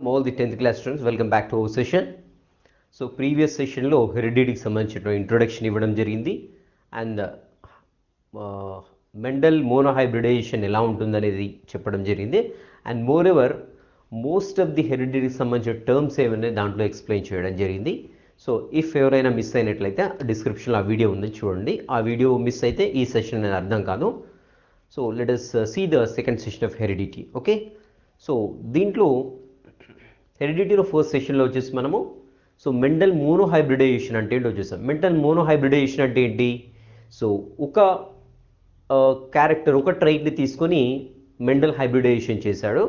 All the 10th class students, welcome back to our session. So previous session లో heredity సంబంధించిన introduction ఇవ్వడం జరిగింది and Mendel monohybridisation ఎలా ఉంటుందనేది చెప్పడం జరిగింది and more ever most of the హెరిడిటీకి సంబంధించిన టర్మ్స్ ఏమైనా దాంట్లో ఎక్స్ప్లెయిన్ చేయడం జరిగింది. సో ఇఫ్ ఎవరైనా మిస్ అయినట్లయితే డిస్క్రిప్షన్లో ఆ వీడియో ఉంది చూడండి. ఆ వీడియో మిస్ అయితే ఈ సెషన్ అనేది అర్థం కాదు. So let us see the second session of heredity. Okay, so దీంట్లో హెరిడిటీలో ఫస్ట్ సెషన్లో వచ్చేసి మనము సో మెండల్ మోనోహైబ్రిడైజేషన్ అంటే ఏంటో చూసాం. మెండల్ మోనోహైబ్రిడైజేషన్ అంటే ఏంటి? సో ఒక క్యారెక్టర్ ఒక ట్రైట్ని తీసుకొని మెండల్ హైబ్రిడైజేషన్ చేశాడు.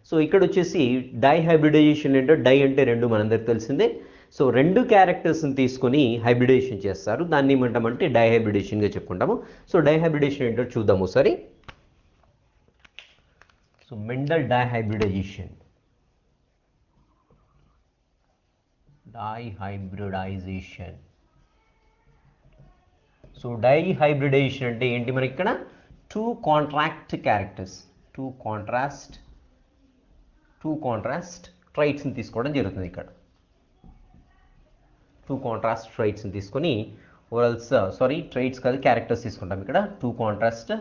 సో ఇక్కడ వచ్చేసి డై హైబ్రిడైజేషన్ ఏంటో, డై అంటే రెండు మనందరికి తెలిసిందే. సో రెండు క్యారెక్టర్స్ని తీసుకొని హైబ్రిడైజేషన్ చేస్తారు, దాన్ని ఏమంటామంటే డై హైబ్రిడేషన్గా చెప్పుకుంటాము. సో డై హైబ్రిడేషన్ ఏంటో చూద్దాము ఒకసారి. So Mendel dihybridisation, dihybridisation. So dihybridisation అంటే ఏంటి? మనకి ఇక్కడ టూ కాంట్రాస్ట్ ట్రైట్స్ని తీసుకోవడం జరుగుతుంది. ఇక్కడ టూ కాంట్రాస్ట్ ట్రైట్స్ని తీసుకొని ట్రైట్స్ కాదు క్యారెక్టర్స్ తీసుకుంటాం. ఇక్కడ టూ కాంట్రాస్ట్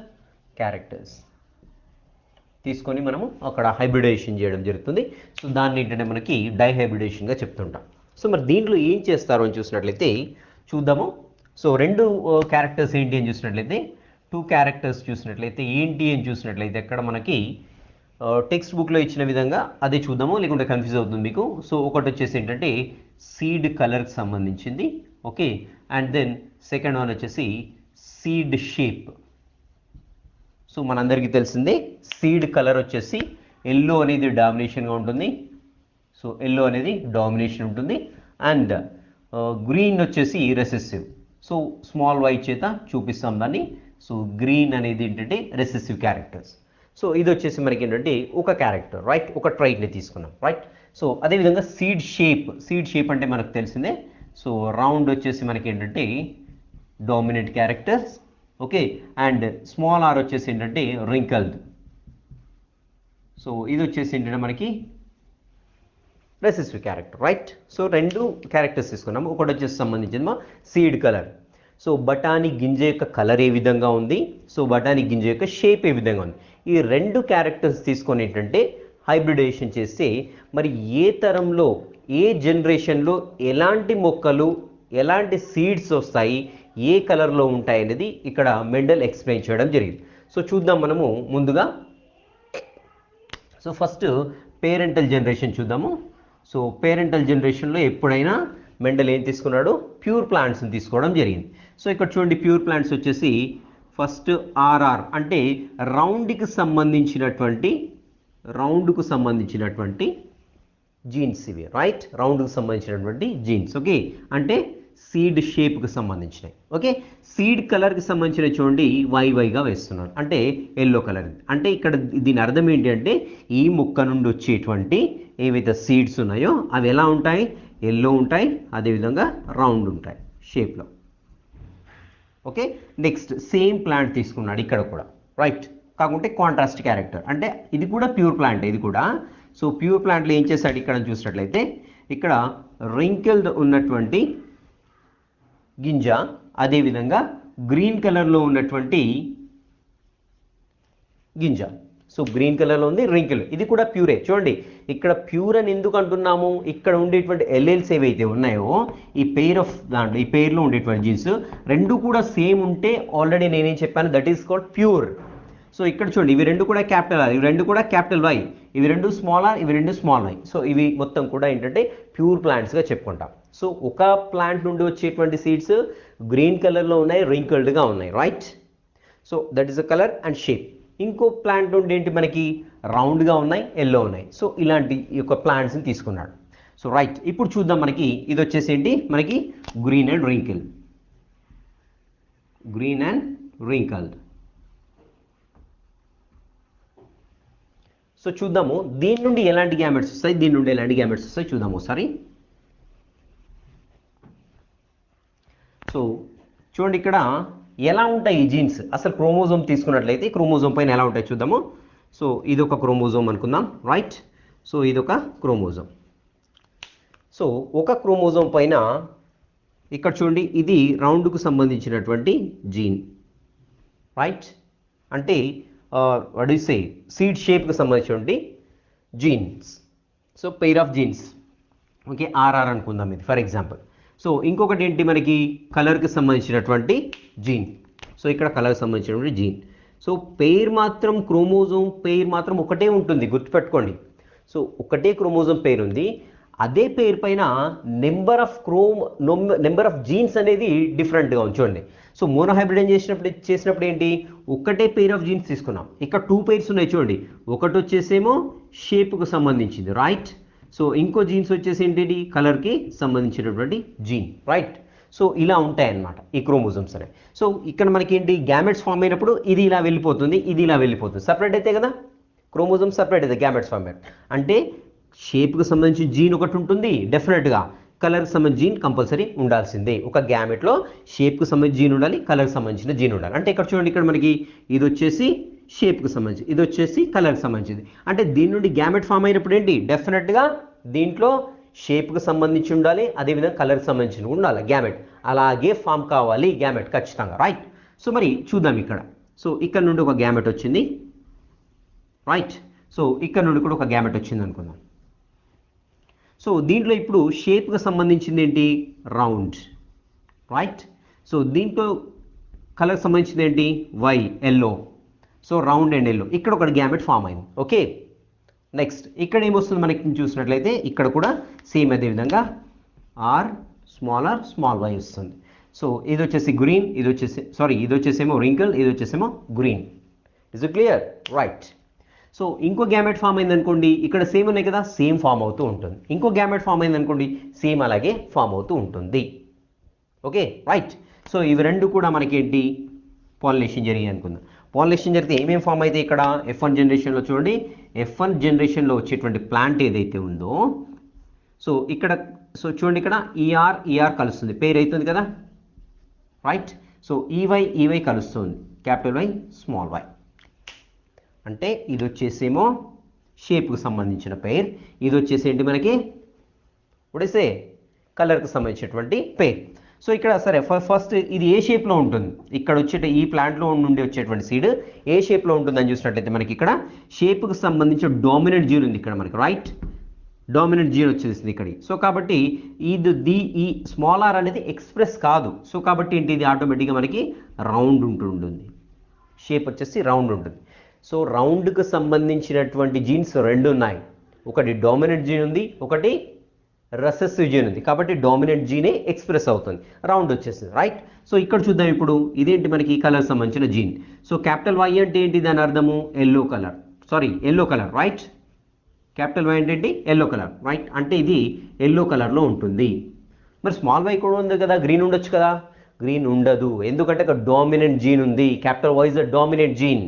క్యారెక్టర్స్ తీసుకొని మనము అక్కడ హైబ్రిడైజేషన్ చేయడం జరుగుతుంది. సో దాన్ని ఏంటంటే మనకి డైహైబ్రిడేషన్గా చెప్తుంటాం. సో మరి దీంట్లో ఏం చేస్తారు అని చూసినట్లయితే చూద్దాము. సో రెండు క్యారెక్టర్స్ ఏంటి అని చూసినట్లయితే, టూ క్యారెక్టర్స్ చూసినట్లయితే ఏంటి అని చూసినట్లయితే అక్కడ మనకి టెక్స్ట్ బుక్లో ఇచ్చిన విధంగా అదే చూద్దాము, లేకుంటే కన్ఫ్యూజ్ అవుతుంది మీకు. సో ఒకటి వచ్చేసి ఏంటంటే సీడ్ కలర్కి సంబంధించింది, okay. And then second one వచ్చేసి సీడ్ షేప్. సో మనందరికీ తెలిసిందే సీడ్ కలర్ వచ్చేసి ఎల్లో అనేది డామినేషన్గా ఉంటుంది. సో ఎల్లో అనేది డామినేషన్ ఉంటుంది అండ్ గ్రీన్ వచ్చేసి రెసెసివ్. సో స్మాల్ వై చేత చూపిస్తాం దాన్ని. సో గ్రీన్ అనేది ఏంటంటే రెసెసివ్ క్యారెక్టర్స్. సో ఇది వచ్చేసి మనకి ఏంటంటే ఒక క్యారెక్టర్, రైట్, ఒక ట్రైట్ని తీసుకున్నాం, రైట్. సో అదేవిధంగా సీడ్ షేప్ అంటే మనకు తెలిసిందే. సో రౌండ్ వచ్చేసి మనకి ఏంటంటే dominant characters, okay. And small R వచ్చేసి ఏంటంటే రింకల్డ్. సో ఇది వచ్చేసి ఏంటంటే మనకి రెసెసివ్ క్యారెక్టర్, రైట్. సో రెండు క్యారెక్టర్స్ తీసుకున్నాము. ఒకటి వచ్చేసి సంబంధించిన సీడ్ కలర్. సో బఠానీ గింజ యొక్క కలర్ ఏ విధంగా ఉంది, సో బఠానీ గింజ యొక్క షేప్ ఏ విధంగా ఉంది, ఈ రెండు క్యారెక్టర్స్ తీసుకొని ఏంటంటే హైబ్రిడైజేషన్ చేస్తే మరి ఏ తరంలో ఏ జనరేషన్లో ఎలాంటి మొక్కలు ఎలాంటి సీడ్స్ వస్తాయి, ఏ కలర్లో ఉంటాయి అనేది ఇక్కడ మెండల్ ఎక్స్ప్లెయిన్ చేయడం జరిగింది. సో చూద్దాం మనము ముందుగా. సో ఫస్ట్ పేరెంటల్ జనరేషన్ చూద్దాము. సో పేరెంటల్ జనరేషన్లో ఎప్పుడైనా మెండల్ ఏం తీసుకున్నాడు? ప్యూర్ ప్లాంట్స్ని తీసుకోవడం జరిగింది. సో ఇక్కడ చూడండి, ప్యూర్ ప్లాంట్స్ వచ్చేసి ఫస్ట్ ఆర్ఆర్ అంటే రౌండ్కు సంబంధించినటువంటి జీన్స్ ఇవి, రైట్. రౌండ్కి సంబంధించినటువంటి జీన్స్, ఓకే. అంటే సీడ్ షేప్కి సంబంధించినవి, ఓకే. సీడ్ కలర్కి సంబంధించిన చూడండి వైగా వేస్తున్నాను, అంటే ఎల్లో కలర్. అంటే ఇక్కడ దీని అర్థం ఏంటి అంటే ఈ మొక్క నుండి వచ్చేటువంటి ఏవైతే సీడ్స్ ఉన్నాయో అవి ఎలా ఉంటాయి? ఎల్లో ఉంటాయి, అదేవిధంగా రౌండ్ ఉంటాయి షేప్లో, ఓకే. నెక్స్ట్ సేమ్ ప్లాంట్ తీసుకున్నాడు ఇక్కడ కూడా, రైట్. కాకుంటే కాంట్రాస్ట్ క్యారెక్టర్, అంటే ఇది కూడా ప్యూర్ ప్లాంట్ ఇది కూడా. సో ప్యూర్ ప్లాంట్లో ఏం చేశాడు ఇక్కడ చూసినట్లయితే ఇక్కడ రింకిల్డ్ ఉన్నటువంటి గింజ, అదేవిధంగా గ్రీన్ కలర్లో ఉన్నటువంటి గింజ. సో గ్రీన్ కలర్లో ఉంది, రింకిల్. ఇది కూడా ప్యూరే. చూడండి ఇక్కడ ప్యూర్ అని ఎందుకు అంటున్నాము? ఇక్కడ ఉండేటువంటి ఎల్ఎల్స్ ఏవైతే ఉన్నాయో ఈ పేర్లో ఉండేటువంటి జీన్స్ రెండు కూడా సేమ్ ఉంటే ఆల్రెడీ నేనేం చెప్పాను, that is called pure. So ఇక్కడ చూడండి ఇవి రెండు కూడా క్యాపిటల్ ఆర్, ఇవి రెండు కూడా క్యాపిటల్ వై, ఇవి రెండు స్మాల్ ఆర్, ఇవి రెండు స్మాల్ వై. సో ఇవి మొత్తం కూడా ఏంటంటే ప్యూర్ ప్లాంట్స్గా చెప్పుకుంటాం. సో ఒక ప్లాంట్ నుండి వచ్చేటువంటి సీడ్స్ గ్రీన్ కలర్లో ఉన్నాయి, రింకిల్డ్గా ఉన్నాయి, right. So that is a colour and shape. ఇంకో ప్లాంట్ నుండి ఏంటి మనకి రౌండ్గా ఉన్నాయి, ఎల్లో ఉన్నాయి. సో ఇలాంటి ఈ యొక్క ప్లాంట్స్ని తీసుకున్నాడు. సో రైట్, ఇప్పుడు చూద్దాం. మనకి ఇది వచ్చేసి ఏంటి? మనకి గ్రీన్ అండ్ రింకిల్డ్. సో చూద్దాము దీని నుండి ఎలాంటి గ్యామెట్స్ వస్తాయి, దీని నుండి ఎలాంటి గ్యామెట్స్ వస్తాయి చూద్దాము ఒకసారి. సో చూడండి ఇక్కడ ఎలా ఉంటాయి ఈ జీన్స్. అసలు క్రోమోజోమ్ తీసుకున్నట్లయితే క్రోమోజోమ్ పైన ఎలా ఉంటాయి చూద్దాము. సో ఇది ఒక క్రోమోజోమ్ అనుకుందాం, రైట్. సో ఇది ఒక క్రోమోజోమ్. సో ఒక క్రోమోజోమ్ పైన ఇక్కడ చూడండి, ఇది రౌండ్కు సంబంధించినటువంటి జీన్, రైట్? అంటే వాట్ యు సే సీడ్ షేప్కి సంబంధించినటువంటి genes. So pair of genes, okay, R R అనుకుందాం ఇది ఫర్ ఎగ్జాంపుల్. సో ఇంకొకటి ఏంటి మనకి కలర్కి సంబంధించినటువంటి జీన్. సో ఇక్కడ కలర్కి సంబంధించినటువంటి జీన్. సో పెయిర్ మాత్రం క్రోమోజోమ్ పెయిర్ మాత్రం ఒకటే ఉంటుంది, గుర్తుపెట్టుకోండి. సో ఒకటే క్రోమోజోమ్ పెయిర్ ఉంది, అదే పేరు పైన నెంబర్ ఆఫ్ జీన్స్ అనేది డిఫరెంట్గా ఉంచండి. సో మోనోహైబ్రిడ్ చేసినప్పుడు ఏంటి, ఒకటే పెయిర్ ఆఫ్ జీన్స్ తీసుకున్నాం. ఇక్కడ 2 పెయిర్స్ ఉన్నాయి చూడండి, ఒకటి వచ్చేసేమో షేప్కు సంబంధించింది, రైట్? సో ఇంకో జీన్స్ వచ్చేసి ఏంటి, కలర్కి సంబంధించినటువంటి జీన్, రైట్? సో ఇలా ఉంటాయి అన్నమాట ఈ క్రోమోజోమ్స్ అనేవి. సో ఇక్కడ మనకి ఏంటి, గ్యామెట్స్ ఫామ్ అయినప్పుడు ఇది ఇలా వెళ్ళిపోతుంది, ఇది ఇలా వెళ్ళిపోతుంది, సపరేట్ అయితే కదా క్రోమోజోమ్, సపరేట్ అయితే గ్యామెట్స్ ఫామ్ అయ్యారు. అంటే షేప్కి సంబంధించిన జీన్ ఒకటి ఉంటుంది డెఫినెట్గా, కలర్కి సంబంధించిన జీన్ కంపల్సరీ ఉండాల్సిందే. ఒక గ్యామెట్లో షేప్కి సంబంధించిన జీన్ ఉండాలి, కలర్కి సంబంధించిన జీన్ ఉండాలి. అంటే ఇక్కడ చూడండి, ఇక్కడ మనకి ఇది వచ్చేసి షేప్కి సంబంధించి, ఇది వచ్చేసి కలర్కి సంబంధించింది. అంటే దీని నుండి గ్యామెట్ ఫామ్ అయినప్పుడు ఏంటి, డెఫినెట్గా దీంట్లో షేప్కి సంబంధించి ఉండాలి, అదేవిధంగా కలర్కి సంబంధించి ఉండాలి గ్యామెట్. అలాగే ఫామ్ కావాలి గ్యామెట్ ఖచ్చితంగా, రైట్? సో మరి చూద్దాం ఇక్కడ. సో ఇక్కడ నుండి ఒక గ్యామెట్ వచ్చింది, రైట్? సో ఇక్కడ నుండి కూడా ఒక గ్యామెట్ వచ్చింది అనుకుందాం. సో దీంట్లో ఇప్పుడు షేప్కి సంబంధించింది ఏంటి, రౌండ్, రైట్? సో దీంట్లో కలర్కి సంబంధించింది ఏంటి, Y, yellow. So round and yellow, ఇక్కడ ఒక గ్యామెట్ ఫామ్ అయింది, ఓకే. నెక్స్ట్ ఇక్కడ ఏమొస్తుంది మనకి చూసినట్లయితే, ఇక్కడ కూడా సేమ్ అదే విధంగా ఆర్ స్మాల్ వై వస్తుంది. సో ఇది వచ్చేసి గ్రీన్, ఇది వచ్చేసేమో రింకిల్, ఇది వచ్చేసేమో green. Is it clear, right? So ఇంకో గ్యామెట్ ఫామ్ అయింది అనుకోండి, ఇక్కడ సేమ్ ఉన్నాయి కదా, సేమ్ ఫామ్ అవుతూ ఉంటుంది. ఇంకో గ్యామెట్ ఫామ్ అయింది అనుకోండి, సేమ్ అలాగే ఫామ్ అవుతూ ఉంటుంది, ఓకే, రైట్? సో ఇవి రెండు కూడా మనకేంటి, పాలినేషన్ జరిగింది అనుకుందాం. పాలినేషన్ జరిగితే ఏమేమి ఫామ్ అయితే ఇక్కడ F1 జనరేషన్లో చూడండి, F1 జనరేషన్లో వచ్చేటువంటి ప్లాంట్ ఏదైతే ఉందో, సో ఇక్కడ సో చూడండి, ఇక్కడ ఈఆర్ కలుస్తుంది, పేరు అవుతుంది కదా, రైట్? సో ఈవై కలుస్తుంది, క్యాపిటల్ వై స్మాల్ వై. అంటే ఇది వచ్చేసేమో షేప్కి సంబంధించిన పేర్, ఇది వచ్చేసి ఏంటి మనకి ఉడేసే కలర్కి సంబంధించినటువంటి పేర్. సో ఇక్కడ సరే ఫస్ట్ ఇది ఏ షేప్లో ఉంటుంది, ఇక్కడ ఈ ప్లాంట్లో నుండి వచ్చేటువంటి సీడ్ ఏ షేప్లో ఉంటుందని చూసినట్లయితే మనకి ఇక్కడ షేప్కి సంబంధించిన డామినెంట్ జీన్ ఉంది ఇక్కడ మనకి, రైట్? డామినెంట్ జీన్ వచ్చేసింది ఇక్కడ. సో కాబట్టి ఈ స్మాల్ ఆర్ అనేది ఎక్స్ప్రెస్ కాదు. సో కాబట్టి ఏంటి, ఇది ఆటోమేటిక్గా మనకి రౌండ్ ఉంటుంది, షేప్ వచ్చేసి రౌండ్ ఉంటుంది. సో రౌండ్కి సంబంధించినటువంటి జీన్స్ రెండు ఉన్నాయి, ఒకటి డామినెంట్ జీన్ ఉంది, ఒకటి రెసెసివ్ జీన్ ఉంది. కాబట్టి డామినెంట్ జీనే ఎక్స్ప్రెస్ అవుతుంది, రౌండ్ వచ్చేసింది, రైట్? సో ఇక్కడ చూద్దాం ఇప్పుడు, ఇదేంటి మనకి కలర్ సంబంధించిన జీన్. సో క్యాపిటల్ వై అంటే ఏంటి, దాని అర్థము yellow colour, right? Capital Y అంటే ఏంటి, ఎల్లో కలర్, రైట్? అంటే ఇది ఎల్లో కలర్లో ఉంటుంది. మరి స్మాల్ వై కూడా ఉంది కదా, గ్రీన్ ఉండొచ్చు కదా, గ్రీన్ ఉండదు, ఎందుకంటే అక్కడ డామినెంట్ జీన్ ఉంది, capital Y is the dominant gene.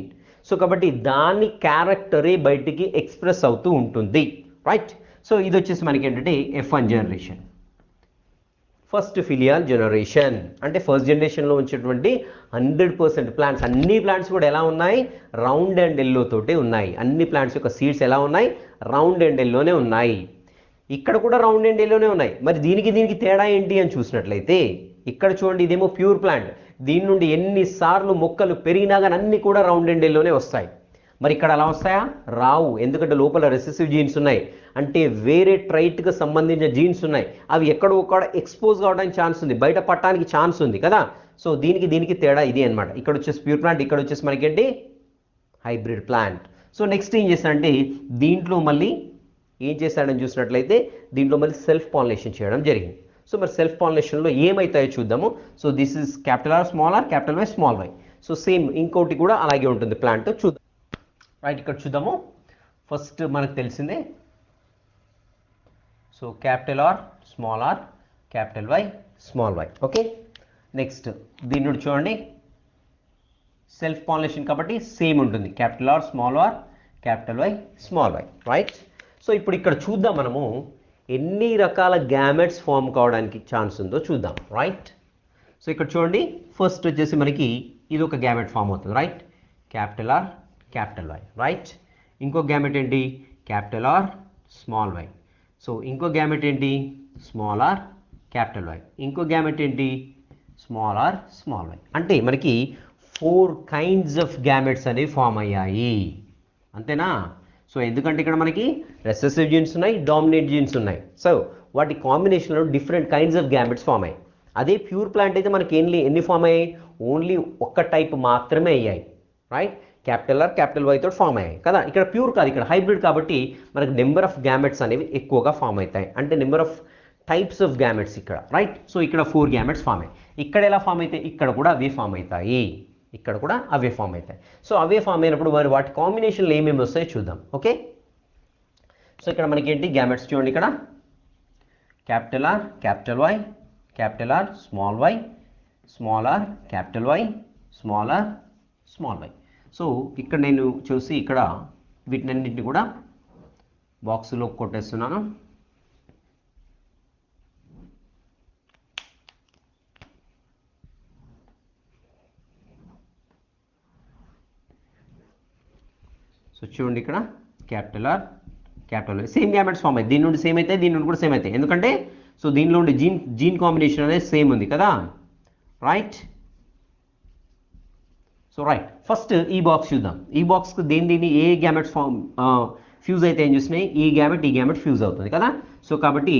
So కాబట్టి దాని క్యారెక్టరే బయటికి ఎక్స్ప్రెస్ అవుతూ ఉంటుంది, రైట్? సో ఇది వచ్చేసి మనకి ఏంటంటే F1 generation, first filial generation. అంటే ఫస్ట్ జనరేషన్లో వచ్చేటువంటి 100% ప్లాంట్స్, అన్ని ప్లాంట్స్ కూడా ఎలా ఉన్నాయి, రౌండ్ అండ్ ఎల్లో తోటే ఉన్నాయి. అన్ని ప్లాంట్స్ యొక్క సీడ్స్ ఎలా ఉన్నాయి, రౌండ్ అండ్ ఎల్లోనే ఉన్నాయి. ఇక్కడ కూడా రౌండ్ అండ్ ఎల్లోనే ఉన్నాయి. మరి దీనికి తేడా ఏంటి అని చూసినట్లయితే, ఇక్కడ చూడండి, ఇదేమో ప్యూర్ ప్లాంట్, దీని నుండి ఎన్నిసార్లు మొక్కలు పెరిగినా కానీ అన్ని కూడా రౌండ్ అండ్ ఎల్లోనే వస్తాయి. మరి ఇక్కడ అలా వస్తాయా, రావు, ఎందుకంటే లోపల రెసెసివ్ జీన్స్ ఉన్నాయి, అంటే వేరే ట్రైట్కి సంబంధించిన జీన్స్ ఉన్నాయి. అవి ఎక్కడో ఒక్కడ ఎక్స్పోజ్ కావడానికి ఛాన్స్ ఉంది, బయట పట్టడానికి ఛాన్స్ ఉంది కదా. సో దీనికి తేడా ఇది అనమాట. ఇక్కడ వచ్చేసి ప్యూర్ ప్లాంట్, ఇక్కడ వచ్చేసి మనకేంటి హైబ్రిడ్ ప్లాంట్. సో నెక్స్ట్ ఏం చేస్తాడంటే, దీంట్లో మళ్ళీ ఏం చేశాడని చూసినట్లయితే, దీంట్లో మళ్ళీ సెల్ఫ్ పాలినేషన్ చేయడం జరిగింది. సో మరి సెల్ఫ్ పాలినేషన్లో ఏమవుతాయో చూద్దాము. So this is capital R small R, capital Y small Y. So same ఇంకోటి కూడా అలాగే ఉంటుంది ప్లాంట్, చూద్దాం, రైట్? ఇక్కడ చూద్దాము. ఫస్ట్ మనకు తెలిసిందే, so capital R, capital Y, small Y, okay. Next దీని నుండి చూడండి, సెల్ఫ్ పాలినేషన్ కాబట్టి సేమ్ ఉంటుంది, capital R, capital Y, small Y, right? So ఇప్పుడు ఇక్కడ చూద్దాం మనము ఎన్ని రకాల గ్యామెట్స్ ఫామ్ కావడానికి ఛాన్స్ ఉందో చూద్దాం, రైట్? సో ఇక్కడ చూడండి, ఫస్ట్ వచ్చేసి మనకి ఇది ఒక గ్యామెట్ ఫామ్ అవుతుంది, right? Capital R, capital Y, right? ఇంకో గ్యామెట్ ఏంటి, capital R, small Y. So ఇంకో గ్యామెట్ ఏంటి, స్మాల్ ఆర్ క్యాపిటల్ వై. ఇంకో గ్యామెట్ ఏంటి, స్మాల్ ఆర్ స్మాల్ వై. అంటే మనకి 4 kinds ఆఫ్ గ్యామెట్స్ అనేవి ఫామ్ అయ్యాయి, అంతేనా. సో ఎందుకంటే ఇక్కడ మనకి రెసెసివ్ జీన్స్ ఉన్నాయి, డామినేట్ జీన్స్ ఉన్నాయి. సో వాటి కాంబినేషన్లో different kinds of gametes form అయ్యాయి. అదే ప్యూర్ ప్లాంట్ అయితే మనకి ఎన్ని ఫామ్ అయ్యాయి, ఓన్లీ ఒక్క టైప్ మాత్రమే అయ్యాయి, right. Capital R capital Y తోటి ఫామ్ అయ్యాయి కదా. ఇక్కడ ప్యూర్ కాదు, ఇక్కడ హైబ్రిడ్ కాబట్టి మనకి నెంబర్ ఆఫ్ గ్యామెట్స్ అనేవి ఎక్కువగా ఫామ్ అవుతాయి, అంటే number of types of gametes ఇక్కడ, రైట్. సో ఇక్కడ 4 గ్యామెట్స్ ఫామ్ అయ్యాయి. ఇక్కడ ఎలా ఫామ్ అవుతాయి, ఇక్కడ కూడా అవే ఫామ్ అవుతాయి, ఇక్కడ కూడా అవే ఫామ్ అవుతాయి. సో అవే ఫామ్ అయినప్పుడు మరి వాటి కాంబినేషన్లు ఏమేమి వస్తాయో చూద్దాం, ఓకే. సో ఇక్కడ మనకి ఏంటి గ్యామెట్స్ చూడండి, ఇక్కడ capital R capital Y, capital R small Y, small R capital Y, small R small Y. So ఇక్కడ నేను చూసి ఇక్కడ వీటినన్నింటినీ కూడా బాక్స్లో కొట్టేస్తున్నాను. సో చూడండి ఇక్కడ capital R capital Y same gametes form అవుతాయి, దీని నుండి సేమ్ అవుతాయి, దీని నుండి కూడా సేమ్ అవుతాయి. ఎందుకంటే సో దీనిలో ఉండే జీన్ కాంబినేషన్ అనేది సేమ్ ఉంది కదా, రైట్. సో రైట్, ఫస్ట్ ఈ బాక్స్ చూద్దాం. ఈ బాక్స్కి దీని ఏ గ్యామెట్స్ ఫామ్ ఫ్యూజ్ అయితే ఏం చూసినాయి, ఈ గ్యామెట్ ఫ్యూజ్ అవుతుంది కదా. సో కాబట్టి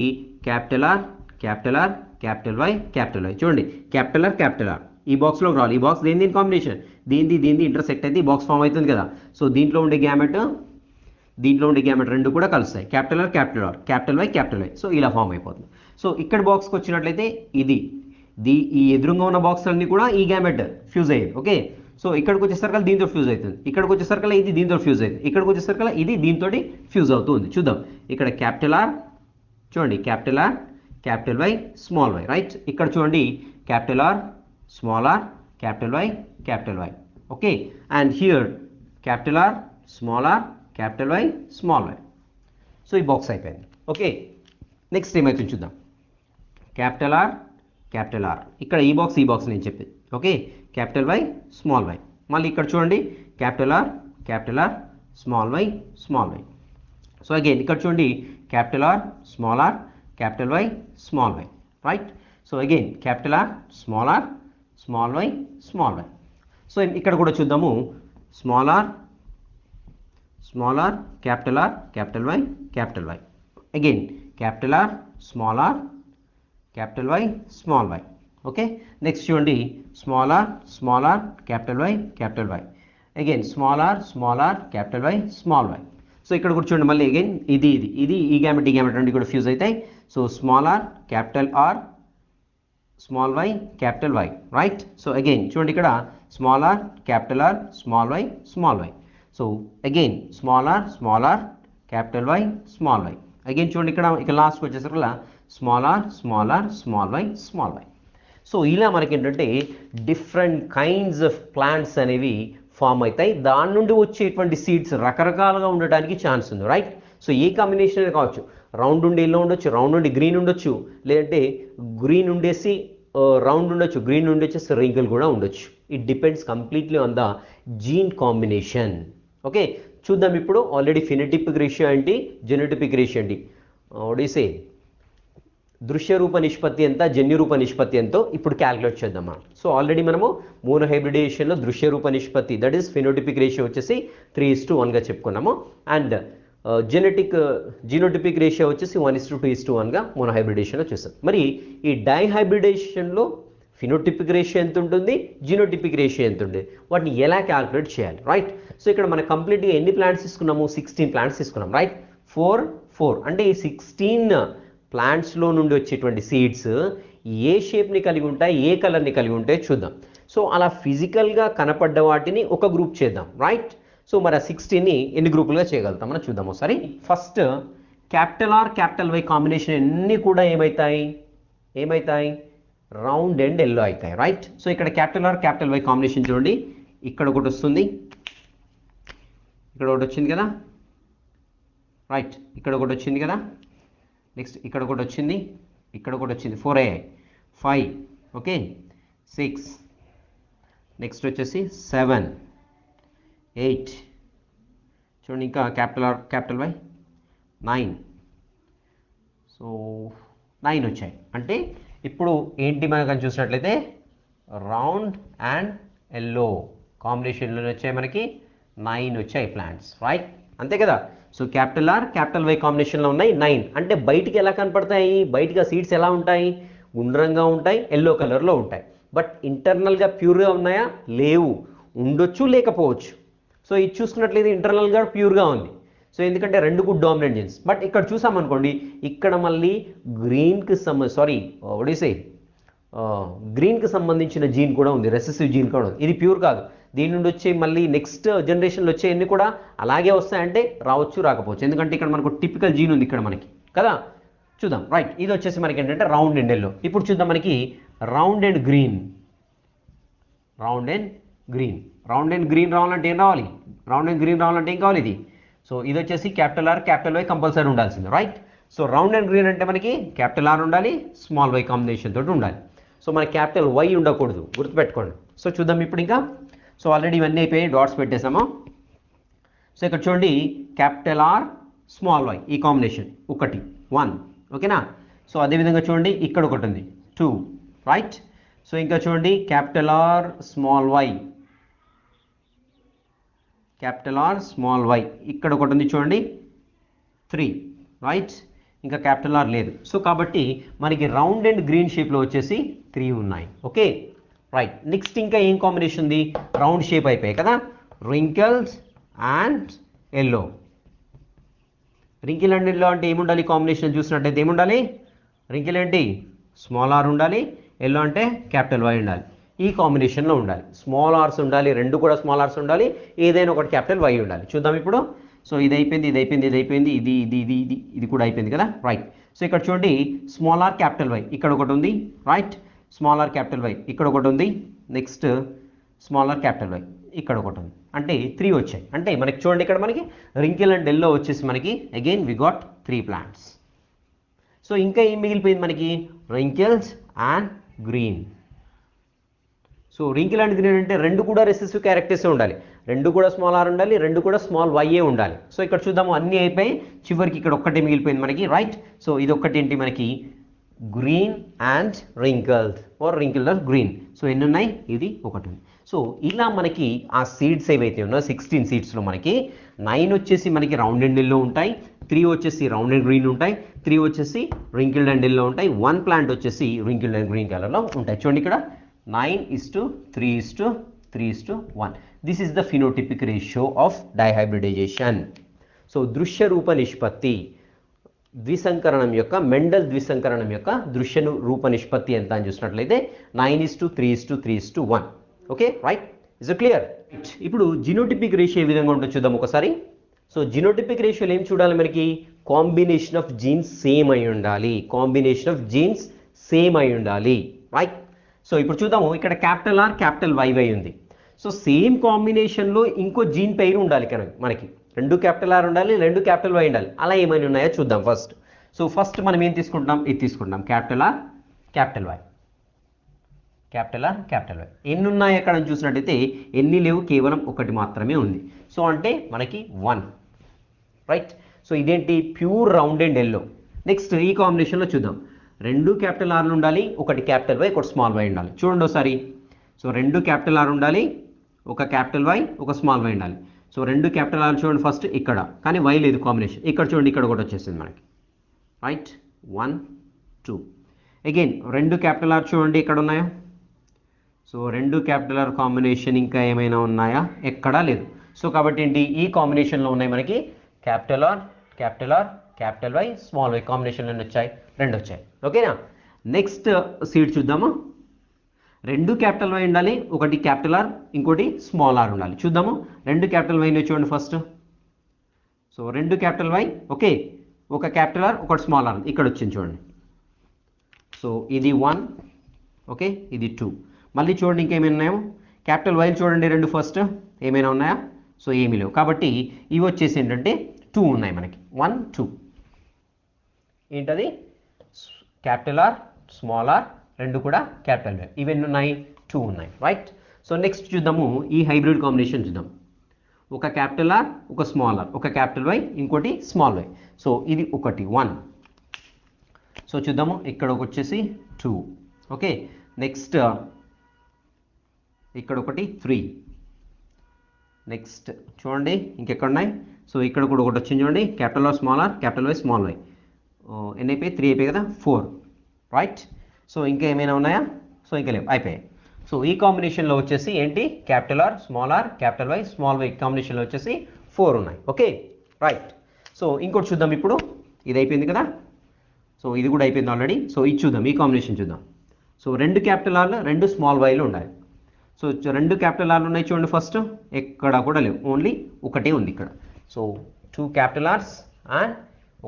capital R capital R capital Y capital Y. చూడండి క్యాపిటల్ ఆర్ క్యాపిటల్ ఆర్ ఈ బాక్స్లోకి రావాలి. ఈ బాక్స్ దీని కాంబినేషన్ దీనిది ఇంటర్సెక్ట్ అయితే ఈ బాక్స్ ఫామ్ అవుతుంది కదా. సో దీంట్లో ఉండే గ్యామెట్ రెండు కూడా కలుస్తాయి, capital R capital Y capital Y. So ఇలా ఫామ్ అయిపోతుంది. సో ఇక్కడ బాక్స్కి వచ్చినట్లయితే ఈ ఎదురుగా ఉన్న బాక్స్ అన్ని కూడా ఈ గ్యామెట్ ఫ్యూజ్ అయ్యేది, ఓకే. సో ఇక్కడికి వచ్చేసరికి దీంతో ఫ్యూజ్ అవుతుంది, ఇక్కడికి వచ్చేసరికి ఇది దీంతో ఫ్యూజ్ అవుతుంది, ఇక్కడికి వచ్చేసరికి ఇది దీంతో ఫ్యూజ్ అవుతుంది. చూద్దాం ఇక్కడ క్యాపిటల్ ఆర్ చూడండి, capital R capital Y small Y, right. ఇక్కడ చూడండి capital R small R capital Y, okay. And here capital R small R capital Y small Y. So ఈ బాక్స్ అయిపోయింది, ఓకే. నెక్స్ట్ ఏమైతే చూద్దాం, క్యాపిటల్ ఆర్ ఇక్కడ ఈ box నేను చెప్పేది, okay. Capital Y small Y. మళ్ళీ ఇక్కడ చూడండి capital R small Y. So again ఇక్కడ చూడండి capital R capital Y small Y, right. So again capital R small Y. So ఇక్కడ కూడా చూద్దాము small R capital Y. Again capital R capital Y small Y, okay. Next చూడండి small R capital Y. Again small R capital Y small Y. So ఇక్కడ కూడా చూడండి మళ్ళీ again ఇది ఈ గ్యామెట్ రెండు కూడా ఫ్యూజ్ అవుతాయి. So small R small Y capital Y, right. So again చూడండి ఇక్కడ small R small Y. So again small R capital Y small Y. Again చూడండి ఇక్కడ లాస్ట్కి వచ్చేసరికి small R small Y. So ఇలా మనకి ఏంటంటే డిఫరెంట్ కైండ్స్ ఆఫ్ ప్లాంట్స్ అనేవి ఫామ్ అవుతాయి. దాని నుండి వచ్చేటువంటి సీడ్స్ రకరకాలుగా ఉండడానికి ఛాన్స్ ఉంది, రైట్. సో ఏ కాంబినేషన్ కావచ్చు, రౌండ్ ఉండి ఎల్లో ఉండొచ్చు, రౌండ్ ఉండి గ్రీన్ ఉండొచ్చు, లేదంటే గ్రీన్ ఉండేసి రౌండ్ ఉండొచ్చు, గ్రీన్ ఉండి వచ్చేసి రింకిల్ కూడా ఉండొచ్చు. It depends completely on the gene combination, okay. చూద్దాం ఇప్పుడు ఆల్రెడీ ఫినోటిపిక్ రేషియో ఏంటి, జెనోటిపిక్ రేషియో ఏంటి, ఒడిసే దృశ్య రూప నిష్పత్తి ఎంత, జన్యు రూప నిష్పత్తి ఎంతో ఇప్పుడు క్యాలిక్యులేట్ చేద్దాం మనం. సో ఆల్రెడీ మనము మోనో హైబ్రిడైజేషన్లో దృశ్య రూప నిష్పత్తి దట్ ఈస్ ఫినోటిపిక్ రేషియో వచ్చేసి 3:1గా చెప్పుకున్నాము. అండ్ జీనోటిపిక్ రేషియో వచ్చేసి 1:2:1గా మోనో హైబ్రిడేషన్లో చూస్తాం. మరి ఈ డైహైబ్రిడేషన్లో ఫినోటిపిక్ రేషియో ఎంత ఉంటుంది, జీనోటిపిక్ రేషియో ఎంత ఉంటుంది, వాటిని ఎలా క్యాలిక్యులేట్ చేయాలి, రైట్. సో ఇక్కడ మనం కంప్లీట్గా ఎన్ని ప్లాంట్స్ తీసుకున్నాము, 16 ప్లాంట్స్ తీసుకున్నాం, రైట్. 4 అంటే ఈ 16 ప్లాంట్స్లో నుండి వచ్చేటువంటి సీడ్స్ ఏ షేప్ని కలిగి ఉంటాయి, ఏ కలర్ని కలిగి ఉంటాయి చూద్దాం. సో అలా ఫిజికల్గా కనపడ్డ వాటిని ఒక గ్రూప్ చేద్దాం, రైట్. సో మరి ఆ 16ని ఎన్ని గ్రూపులుగా చేయగలుగుతాం మనం చూద్దాం ఒకసారి. First capital R capital Y combination అన్నీ కూడా ఏమవుతాయి రౌండ్ అండ్ ఎల్లో అవుతాయి, రైట్. సో ఇక్కడ capital R capital Y combination చూడండి, ఇక్కడ ఒకటి వస్తుంది, ఇక్కడ ఒకటి వచ్చింది కదా, రైట్. ఇక్కడ ఒకటి వచ్చింది కదా, నెక్స్ట్ ఇక్కడ ఒకటి వచ్చింది, ఇక్కడ ఒకటి వచ్చింది, 4 అయ్యాయి, 5, ఓకే, 6, నెక్స్ట్ వచ్చేసి 7, 8 చూడండి, ఇంకా capital R capital Y 9. So 9 వచ్చాయి. అంటే ఇప్పుడు ఏంటి మనం చూసినట్లయితే రౌండ్ అండ్ ఎల్లో కాంబినేషన్లో వచ్చాయి, మనకి 9 వచ్చాయి ప్లాంట్స్, రైట్? అంతే కదా. So capital R capital Y కాంబినేషన్లో ఉన్నాయి 9. అంటే బయటికి ఎలా కనపడతాయి, బయటికి సీడ్స్ ఎలా ఉంటాయి, గుండ్రంగా ఉంటాయి, ఎల్లో కలర్లో ఉంటాయి. బట్ ఇంటర్నల్గా ప్యూర్గా ఉన్నాయా, లేవు, ఉండొచ్చు లేకపోవచ్చు. సో ఇది చూసుకున్నట్లయితే ఇంటర్నల్గా ప్యూర్గా ఉంది. సో ఎందుకంటే రెండు గుడ్ డామినెంట్ జీన్స్. బట్ ఇక్కడ చూసామనుకోండి, ఇక్కడ మళ్ళీ గ్రీన్కి గ్రీన్కి సంబంధించిన జీన్ కూడా ఉంది, రెసెసివ్ జీన్ కూడా ఉంది. ఇది ప్యూర్ కాదు. దీని నుండి వచ్చే మళ్ళీ నెక్స్ట్ జనరేషన్లో వచ్చే అన్ని కూడా అలాగే వస్తాయంటే రావచ్చు, రాకపోవచ్చు. ఎందుకంటే ఇక్కడ మనకు టిపికల్ జీన్ ఉంది ఇక్కడ మనకి కదా. చూద్దాం, రైట్? ఇది వచ్చేసి మనకి ఏంటంటే రౌండ్ అండ్ ఎల్లో. ఇప్పుడు చూద్దాం మనకి round and green. Round and green, round and green రావాలంటే ఏం రావాలి, రౌండ్ అండ్ గ్రీన్ రావాలంటే ఏం కావాలి ఇది. సో ఇది వచ్చేసి capital R capital Y compulsory ఉండాల్సింది, right? So round and green అంటే మనకి క్యాపిటల్ ఆర్ ఉండాలి, స్మాల్ వై కాంబినేషన్ తోటి ఉండాలి. సో మనకి క్యాపిటల్ వై ఉండకూడదు, గుర్తుపెట్టుకోండి. సో చూద్దాం ఇప్పుడు ఇంకా. సో ఆల్రెడీ ఇవన్నీ అయిపోయి డాట్స్ పెట్టేసాము. సో ఇక్కడ చూడండి, క్యాపిటల్ ఆర్ స్మాల్ వై ఈ కాంబినేషన్ 1, ఓకేనా. సో అదేవిధంగా చూడండి ఇక్కడ ఒకటి ఉంది 2, రైట్? సో ఇంకా చూడండి capital R small Y, capital R small Y ఇక్కడ ఒకటి ఉంది చూడండి 3, రైట్? ఇంకా క్యాపిటల్ ఆర్ లేదు. సో కాబట్టి మనకి రౌండ్ అండ్ గ్రీన్ షేప్లో వచ్చేసి 3 ఉన్నాయి, ఓకే, రైట్? నెక్స్ట్ ఇంకా ఏం కాంబినేషన్ ఉంది, రౌండ్ షేప్ అయిపోయాయి కదా, wrinkles and yellow. Wrinkle and yellow అంటే ఏముండాలి, కాంబినేషన్ చూసినట్టయితే ఏముండాలి, రింకిల్ ఏంటి స్మాల్ ఆర్ ఉండాలి, ఎల్లో అంటే క్యాపిటల్ వై ఉండాలి. ఈ కాంబినేషన్లో ఉండాలి, స్మాల్ ఆర్స్ ఉండాలి, రెండు కూడా స్మాల్ ఆర్స్ ఉండాలి, ఏదైనా ఒకటి క్యాపిటల్ వై ఉండాలి. చూద్దాం ఇప్పుడు. సో ఇది అయిపోయింది, ఇది అయిపోయింది, ఇది అయిపోయింది, ఇది ఇది ఇది ఇది ఇది కూడా అయిపోయింది కదా, రైట్? సో ఇక్కడ చూడండి స్మాల్ ఆర్ క్యాపిటల్ వై ఇక్కడ ఒకటి ఉంది, right? Small R capital Y ఇక్కడ ఒకటి ఉంది, next small R capital Y ఇక్కడ ఒకటి ఉంది, అంటే 3 వచ్చాయి. అంటే మనకి చూడండి ఇక్కడ మనకి రింకిల్ అండ్ ఎల్లో వచ్చేసి మనకి again we got 3 plants. So ఇంకా ఏం మిగిలిపోయింది మనకి, wrinkles and green. So wrinkle and green అంటే రెండు కూడా రెసెసివ్ క్యారెక్టర్సే ఉండాలి, రెండు కూడా స్మాల్ ఆర్ ఉండాలి, రెండు కూడా స్మాల్ వైఏ ఉండాలి. సో ఇక్కడ చూద్దాము, అన్నీ అయిపోయి చివరికి ఇక్కడ ఒక్కటే మిగిలిపోయింది మనకి, రైట్? సో ఇది ఒక్కటి ఏంటి మనకి green and wrinkles or wrinkle or green. So ఎన్ని ఉన్నాయి, ఇది ఒకటి ఉంది. సో ఇలా మనకి ఆ సీడ్స్ ఏవైతే ఉన్నాయో 16 సీడ్స్లో మనకి 9 వచ్చేసి మనకి రౌండ్ అండ్ ఎల్లో ఉంటాయి, 3 వచ్చేసి రౌండ్ అండ్ గ్రీన్ ఉంటాయి, 3 వచ్చేసి రింకిల్డ్ అండ్ ఎల్లో ఉంటాయి, 1 ప్లాంట్ వచ్చేసి రింకిల్డ్ అండ్ గ్రీన్ కలర్లో ఉంటాయి. చూడండి ఇక్కడ 9:3:3:1. This is the phenotypic ratio of dihybridization. So దృశ్య రూప నిష్పత్తి, ద్విసంకరణం యొక్క మెండల్ ద్విసంకరణం యొక్క దృశ్య రూప నిష్పత్తి ఎంత అని చూసినట్లయితే 9:3:3:1. Okay, right? Is it clear? ఇప్పుడు జినోటిపిక్ రేషియో ఏ విధంగా ఉంటుందో చూద్దాం ఒకసారి. సో జినోటిపిక్ రేషియోలో ఏం చూడాలి మనకి, కాంబినేషన్ ఆఫ్ జీన్స్ సేమ్ అయి ఉండాలి, కాంబినేషన్ ఆఫ్ జీన్స్ సేమ్ అయి ఉండాలి, రైట్? సో ఇప్పుడు చూద్దాము, ఇక్కడ క్యాపిటల్ ఆర్ క్యాపిటల్ వైవై ఉంది. సో సేమ్ కాంబినేషన్లో ఇంకో జీన్ పేరు ఉండాలి కదా మనకి, రెండు క్యాపిటల్ ఆర్ ఉండాలి, రెండు క్యాపిటల్ వై ఉండాలి. అలా ఏమైనా ఉన్నాయో చూద్దాం ఫస్ట్. సో ఫస్ట్ మనం ఏం తీసుకుంటాం, ఇది తీసుకుంటాం, capital R capital Y, capital R capital Y. ఎన్ని ఉన్నాయి అక్కడ చూసినట్టయితే ఎన్ని లేవు, కేవలం ఒకటి మాత్రమే ఉంది. సో అంటే మనకి 1, రైట్? సో ఇదేంటి, pure round and yellow. Next ఈ కాంబినేషన్లో చూద్దాం, రెండు క్యాపిటల్ ఆర్లు ఉండాలి, ఒకటి క్యాపిటల్ వై, ఒకటి స్మాల్ వై ఉండాలి. చూడండి ఒకసారి. సో రెండు క్యాపిటల్ ఆర్ ఉండాలి, ఒక క్యాపిటల్ వై, ఒక స్మాల్ వై ఉండాలి. సో రెండు క్యాపిటల్ ఆర్ చూడండి ఫస్ట్ ఇక్కడ, కానీ వై లేదు కాంబినేషన్. ఇక్కడ చూడండి, ఇక్కడ కూడా వచ్చేసింది మనకి, రైట్? 1, 2. అగైన్ రెండు క్యాపిటల్ ఆర్ చూడండి ఇక్కడ ఉన్నాయా. సో రెండు క్యాపిటల్ ఆర్ కాంబినేషన్ ఇంకా ఏమైనా ఉన్నాయా, ఎక్కడా లేదు. సో కాబట్టి ఏంటి, ఈ కాంబినేషన్లో ఉన్నాయి మనకి capital R capital R capital Y small Y కాంబినేషన్లో వచ్చాయి, రెండు వచ్చాయి, ఓకేనా? నెక్స్ట్ సీడ్ చూద్దాము. రెండు క్యాపిటల్ వై ఉండాలి, ఒకటి క్యాపిటల్ ఆర్, ఇంకోటి స్మాల్ ఆర్ ఉండాలి. చూద్దాము, రెండు క్యాపిటల్ వై చూడండి ఫస్ట్. సో రెండు క్యాపిటల్ వై, ఓకే, ఒక క్యాపిటల్ ఆర్, ఒకటి స్మాల్ ఆర్ ఇక్కడ వచ్చింది చూడండి. సో ఇది 1, ఓకే, ఇది 2. మళ్ళీ చూడండి ఇంకేమైనా ఉన్నాయో, క్యాపిటల్ వై చూడండి రెండు ఫస్ట్, ఏమైనా ఉన్నాయా? సో ఏమీ లేవు. కాబట్టి ఇవి వచ్చేసి ఏంటంటే 2 ఉన్నాయి మనకి, 1, 2. ఏంటది, క్యాపిటల్ ఆర్ స్మాల్ ఆర్ రెండు కూడా క్యాపిటల్ వై. ఇవన్నీ ఉన్నాయి, 2 ఉన్నాయి, రైట్? సో నెక్స్ట్ చూద్దాము, ఈ హైబ్రిడ్ కాంబినేషన్ చూద్దాం. ఒక క్యాపిటల్ ఆర్ ఒక స్మాల్ ఆర్, ఒక క్యాపిటల్ వై ఇంకోటి స్మాల్ వై. సో ఇది ఒకటి 1. సో చూద్దాము ఇక్కడ వచ్చేసి 2. ఓకే, నెక్స్ట్ ఇక్కడ ఒకటి 3. నెక్స్ట్ చూడండి ఇంకెక్కడ ఉన్నాయి. సో ఇక్కడ కూడా ఒకటి వచ్చింది చూడండి, capital R small R, capital Y small Y. ఎన్ని అయిపోయి 3 అయిపోయి కదా, 4. రైట్. సో ఇంకా ఏమైనా ఉన్నాయా? సో ఇంకా లేవు, అయిపోయాయి. సో ఈ కాంబినేషన్లో వచ్చేసి ఏంటి, capital R small R capital Y small Y కాంబినేషన్లో వచ్చేసి 4 ఉన్నాయి. Okay right. సో ఇంకోటి చూద్దాం ఇప్పుడు. ఇది అయిపోయింది కదా, సో ఇది కూడా అయిపోయింది ఆల్రెడీ. సో ఇది చూద్దాం, ఈ కాంబినేషన్ చూద్దాం. సో 2 క్యాపిటల్ ఆర్లు 2 స్మాల్ వైలు ఉండాలి. సో 2 క్యాపిటల్ ఆర్లు ఉన్నాయి చూడండి, ఫస్ట్ ఎక్కడ కూడా లేవు, ఓన్లీ ఒకటే ఉంది ఇక్కడ. సో 2 క్యాపిటల్ ఆర్స్ అండ్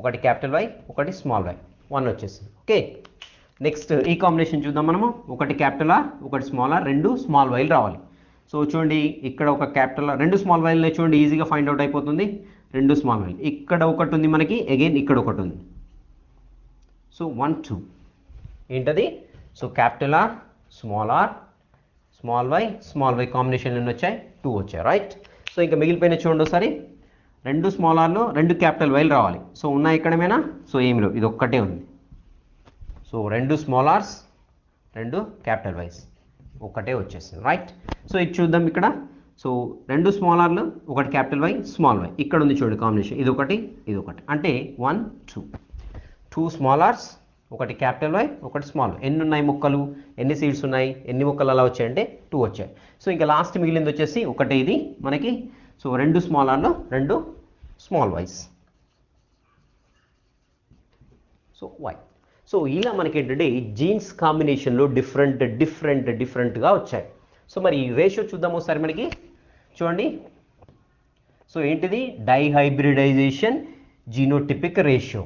ఒకటి క్యాపిటల్ వై ఒకటి స్మాల్ వై, 1 వచ్చేసింది. ఓకే, నెక్స్ట్ ఈ కాంబినేషన్ చూద్దాం మనము. ఒకటి క్యాపిటల్ ఆర్ ఒకటి స్మాల్ ఆర్ 2 స్మాల్ వైలు రావాలి. సో చూడండి ఇక్కడ ఒక క్యాపిటల్ ఆర్ 2 స్మాల్ వైలు చూడండి, ఈజీగా ఫైండ్ అవుట్ అయిపోతుంది. 2 స్మాల్ వైలు, ఇక్కడ ఒకటి ఉంది మనకి, అగైన్ ఇక్కడ ఒకటి ఉంది. సో 1 2 ఏంటది, so capital R small Y combination ఎన్ని వచ్చాయి, 2 వచ్చాయి. రైట్. సో ఇంకా మిగిలిపోయిన చూడండి ఒకసారి, 2 స్మాల్ ఆర్లో 2 క్యాపిటల్ వైలు రావాలి. సో ఉన్నాయి ఎక్కడమైనా, సో ఏమి లేవు, ఇది ఒక్కటే ఉంది. సో 2 స్మాల్ ఆర్స్ 2 క్యాపిటల్ వైస్ ఒకటే వచ్చేసింది. రైట్. సో ఇది చూద్దాం ఇక్కడ. సో 2 స్మాల్ ఆర్లు ఒకటి క్యాపిటల్ వై స్మాల్ వై, ఇక్కడ ఉంది చూడండి కాంబినేషన్, ఇది ఒకటి అంటే 1 2. 2 స్మాల్ ఆర్స్ ఒకటి క్యాపిటల్ వై ఒకటి స్మాల్ వై. ఎన్ని ఉన్నాయి మొక్కలు, ఎన్ని సీడ్స్ ఉన్నాయి, ఎన్ని మొక్కలు అలా వచ్చాయంటే 2 వచ్చాయి. సో ఇంకా లాస్ట్ మిగిలింది వచ్చేసి ఒకటే ఇది మనకి. సో 2 స్మాల్ ఆర్లో 2 small Ys. So Y. So ఇలా మనకి ఏంటంటే జీన్స్ కాంబినేషన్లో డిఫరెంట్గా వచ్చాయి. సో మరి ఈ రేషియో చూద్దాము ఒకసారి మనకి. చూడండి, సో ఏంటిది, డైహైబ్రిడైజేషన్ జీనోటిపిక్ రేషియో.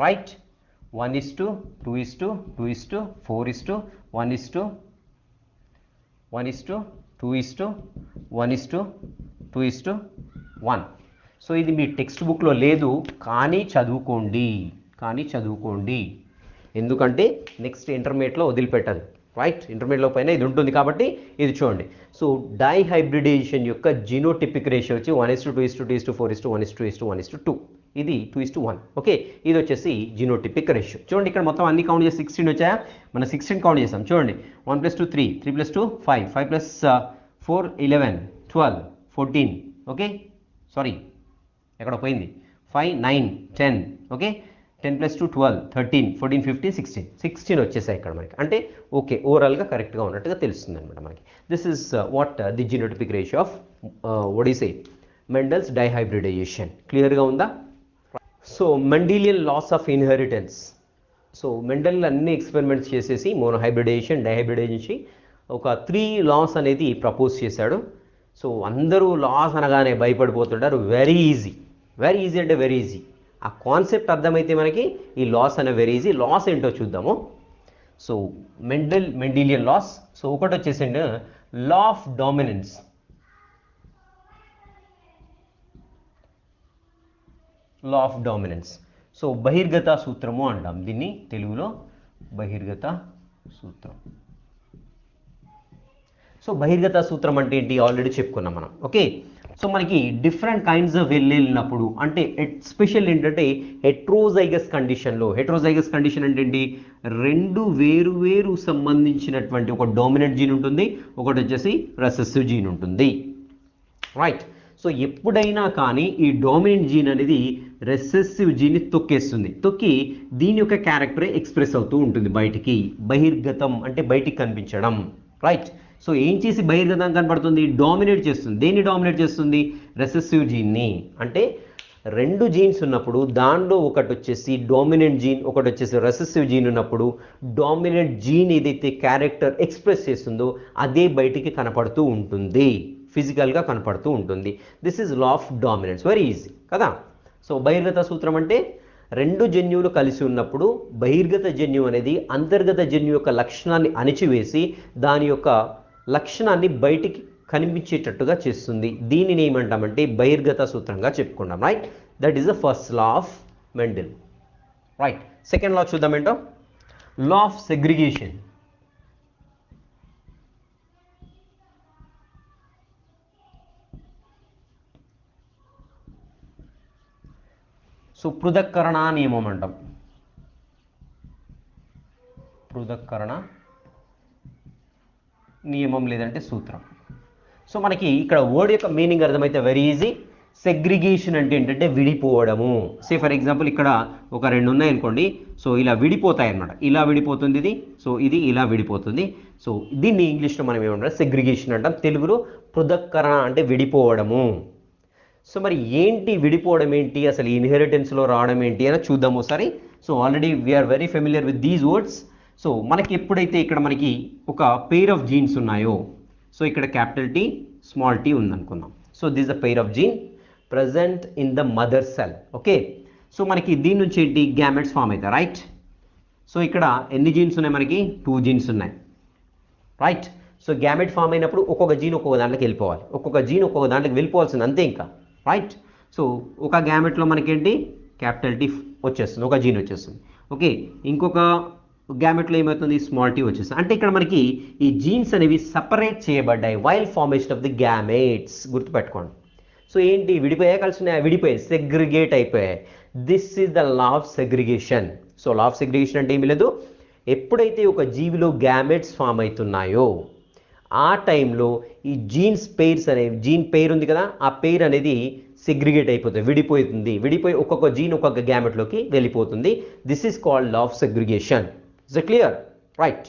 రైట్. 1:2, 2:2, 2:4, 1:1, 2:1, 2:1. సో ఇది మీ టెక్స్ట్ బుక్లో లేదు, కానీ చదువుకోండి. ఎందుకంటే నెక్స్ట్ ఇంటర్మీడియట్లో వదిలిపెట్టదు. రైట్. ఇంటర్మీడియట్లో పైన ఇది ఉంటుంది కాబట్టి ఇది చూడండి. సో డైహైబ్రిడేషన్ యొక్క జీనోటిపిక్ రేషియో వచ్చి 1:2, 2:4, 1:1, 2. ఇది 2:1. ఓకే, ఇది వచ్చేసి జీనోటిపిక్ రేషియో. చూడండి ఇక్కడ మొత్తం అన్ని కౌంట్ చేసి 16 వచ్చాయా, మనం 16 కౌంట్ చేసాం. చూడండి 1 + 2 3, 3 + 2 5, 5 + 4 11, 12, 14. ఓకే, సారీ ఎక్కడ పోయింది, 5 9 10. ఓకే, 10 + 2 12, 13, 14, 15, 16 వచ్చేసాయి ఇక్కడ మనకి. అంటే ఓకే, ఓవరాల్గా కరెక్ట్గా ఉన్నట్టుగా తెలుస్తుంది అనమాట మనకి. This is what the genotypic ratio of what is Mendel's dihybridisation. క్లియర్గా ఉందా? So Mendelian laws of inheritance. So Mendel అన్ని ఎక్స్పెరిమెంట్స్ చేసేసి మోనోహైబ్రిడేషన్, డైహైబ్రిడేషన్ ఒక 3 లాస్ అనేది ప్రపోజ్ చేశాడు. సో అందరూ లాస్ అనగానే భయపడిపోతుంటారు. వెరీ ఈజీ అంటే వెరీ ఈజీ. ఆ కాన్సెప్ట్ అర్థమైతే మనకి ఈ లాస్ అనే వెరీ ఈజీ. లాస్ ఏంటో చూద్దాము. So Mendelian laws. సో ఒకటి వచ్చేసిండి law of dominance. Law of dominance. So బహిర్గత సూత్రము అంటాం దీన్ని తెలుగులో, బహిర్గత సూత్రం. సో బహిర్గత సూత్రం అంటే ఏంటి ఆల్రెడీ చెప్పుకున్నాం మనం. ఓకే, సో మనకి డిఫరెంట్ కైండ్స్ ఆఫ్ వెళ్ళినప్పుడు అంటే స్పెషల్ ఏంటంటే హెట్రోజైగస్ కండిషన్లో. హెట్రోజైగస్ కండిషన్ అంటే ఏంటి, 2 వేరు సంబంధించినటువంటి ఒక డామినెంట్ జీన్ ఉంటుంది, ఒకటి వచ్చేసి రెసెసివ్ జీన్ ఉంటుంది. రైట్. సో ఎప్పుడైనా కానీ ఈ డామినెంట్ జీన్ అనేది రెసెసివ్ జీన్ని తొక్కి దీని యొక్క క్యారెక్టరే ఎక్స్ప్రెస్ అవుతూ ఉంటుంది బయటికి. బహిర్గతం అంటే బయటికి కనిపించడం. రైట్. సో ఏం చేసి బహిర్గతం కనపడుతుంది, డామినేట్ చేస్తుంది. దేన్ని డామినేట్ చేస్తుంది, రెసెసివ్ జీన్ని. అంటే 2 జీన్స్ ఉన్నప్పుడు దానిలో ఒకటి వచ్చేసి డామినెంట్ జీన్, ఒకటి వచ్చేసి రెసెసివ్ జీన్ ఉన్నప్పుడు డామినెంట్ జీన్ ఏదైతే క్యారెక్టర్ ఎక్స్ప్రెస్ చేస్తుందో అదే బయటికి కనపడుతూ ఉంటుంది, ఫిజికల్గా కనపడుతూ ఉంటుంది. This is law of dominance. Very easy కదా. సో బహిర్గత సూత్రం అంటే 2 జన్యువులు కలిసి ఉన్నప్పుడు బహిర్గత జన్యువు అనేది అంతర్గత జన్యువు యొక్క లక్షణాన్ని అణిచివేసి దాని యొక్క లక్షణాన్ని బయటికి కనిపించేటట్టుగా చేస్తుంది. దీనిని ఏమంటామంటే బహిర్గత సూత్రంగా చెప్పుకున్నాం. Right. That is the first law of Mendel. Right. Second లా చూద్దాం ఏంటో, లా ఆఫ్ సెగ్రిగేషన్. సో పృథక్కరణ నియమం అంటాం. పృథక్కరణ నియమం లేదంటే సూత్రం. సో మనకి ఇక్కడ వర్డ్ యొక్క మీనింగ్ అర్థమైతే వెరీ ఈజీ. సెగ్రిగేషన్ అంటే ఏంటంటే విడిపోవడము. సే ఫర్ ఎగ్జాంపుల్ ఇక్కడ ఒక రెండు ఉన్నాయి అనుకోండి, సో ఇలా విడిపోతాయి అన్నమాట. ఇలా విడిపోతుంది ఇది, సో ఇది ఇలా విడిపోతుంది. సో దీన్ని ఇంగ్లీష్లో మనం ఏమంటాం, సెగ్రిగేషన్ అంటాం. తెలుగులో పృథక్కరణ అంటే విడిపోవడము. సో మరి ఏంటి విడిపోవడం ఏంటి, అసలు ఇన్హెరిటెన్స్లో రావడం ఏంటి అని చూద్దాం ఒకసారి. So already we are very familiar with these words. So మనకి ఎప్పుడైతే ఇక్కడ మనకి ఒక పెయిర్ ఆఫ్ జీన్స్ ఉన్నాయో, సో ఇక్కడ క్యాపిటల్ టీ స్మాల్ టీ ఉందనుకుందాం. So this the pair of gene present in the mother cell. Okay, so మనకి దీని నుంచి ఏంటి గ్యామెట్స్ ఫామ్ అవుతాయి, రైట్. సో ఇక్కడ ఎన్ని జీన్స్ ఉన్నాయి, మనకి 2 జీన్స్ ఉన్నాయి, రైట్. సో గ్యామెట్ ఫామ్ అయినప్పుడు ఒక్కొక్క జీన్ ఒక్కొక్క దాంట్లోకి వెళ్ళిపోవాలి, ఒక్కొక్క జీన్ ఒక్కొక్క దాంట్లోకి వెళ్ళిపోవాల్సింది అంతే ఇంకా, రైట్. సో ఒక గ్యామెట్లో మనకేంటి క్యాపిటల్ టీ వచ్చేస్తుంది, ఒక జీన్ వచ్చేస్తుంది. ఓకే, ఇంకొక గ్యామెట్లో ఏమవుతుంది, స్మాల్ టీ వచ్చేస్తుంది. అంటే ఇక్కడ మనకి ఈ జీన్స్ అనేవి సపరేట్ చేయబడ్డాయి while formation of the gametes. గుర్తుపెట్టుకోండి. సో ఏంటి విడిపోయాయి, కలిసి ఉన్నాయి, విడిపోయాయి, సెగ్రిగేట్ అయిపోయాయి. This is the law of segregation. So law of segregation అంటే ఏమీ లేదు, ఎప్పుడైతే ఒక జీవిలో గ్యామెట్స్ ఫామ్ అవుతున్నాయో ఆ టైంలో ఈ జీన్స్ పెయిర్స్ అనేవి, జీన్ పెయిర్ ఉంది కదా, ఆ పెయిర్ అనేది సెగ్రిగేట్ అయిపోతుంది, విడిపోయి ఒక్కొక్క జీన్ ఒక్కొక్క గ్యామెట్లోకి వెళ్ళిపోతుంది. This is called law of segregation. Is it clear, right.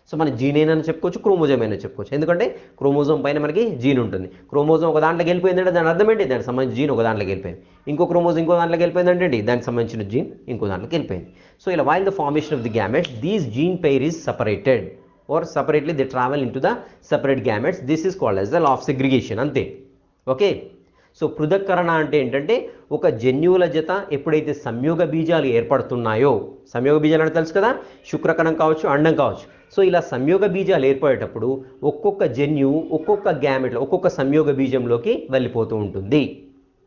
So మన జీన్ అయినా చెప్పుకోవచ్చు, క్రోమోజోమ్ అయినా చెప్పుకోవచ్చు. ఎందుకంటే క్రోమోజోమ్ పైన మనకి జీన్ ఉంటుంది. క్రోమోజోమ్ ఒక దాంట్లోకి వెళ్ళిపోయిందంటే దాని అర్థం ఏంటి, దానికి సంబంధించిన జీన్ ఒక దాంట్లోకి వెళ్ళిపోయింది. ఇంకో క్రోమోజోమ్ ఇంకో దాంట్లోకి వెళ్ళిపోయిందంటే ఏంటి, దానికి సంబంధించిన జీన్ ఇంకో దాంట్లోకి వెళ్ళిపోయింది. సో ఇలా while the formation of the gametes, these gene pair is separated or separately they travel into the separate gametes. This is called as the law of segregation. అంతే. ఓకే, సో పృథక్కరణ అంటే ఏంటంటే ఒక జన్యువుల జత ఎప్పుడైతే సంయోగ బీజాలు ఏర్పడుతున్నాయో, సంయోగ బీజాలు అంటే తెలుసు కదా, శుక్రకణం కావచ్చు, అండం కావచ్చు. సో ఇలా సంయోగ బీజాలు ఏర్పడేటప్పుడు ఒక్కొక్క జన్యువు ఒక్కొక్క గ్యామెట్లో ఒక్కొక్క సంయోగ బీజంలోకి వెళ్ళిపోతూ ఉంటుంది,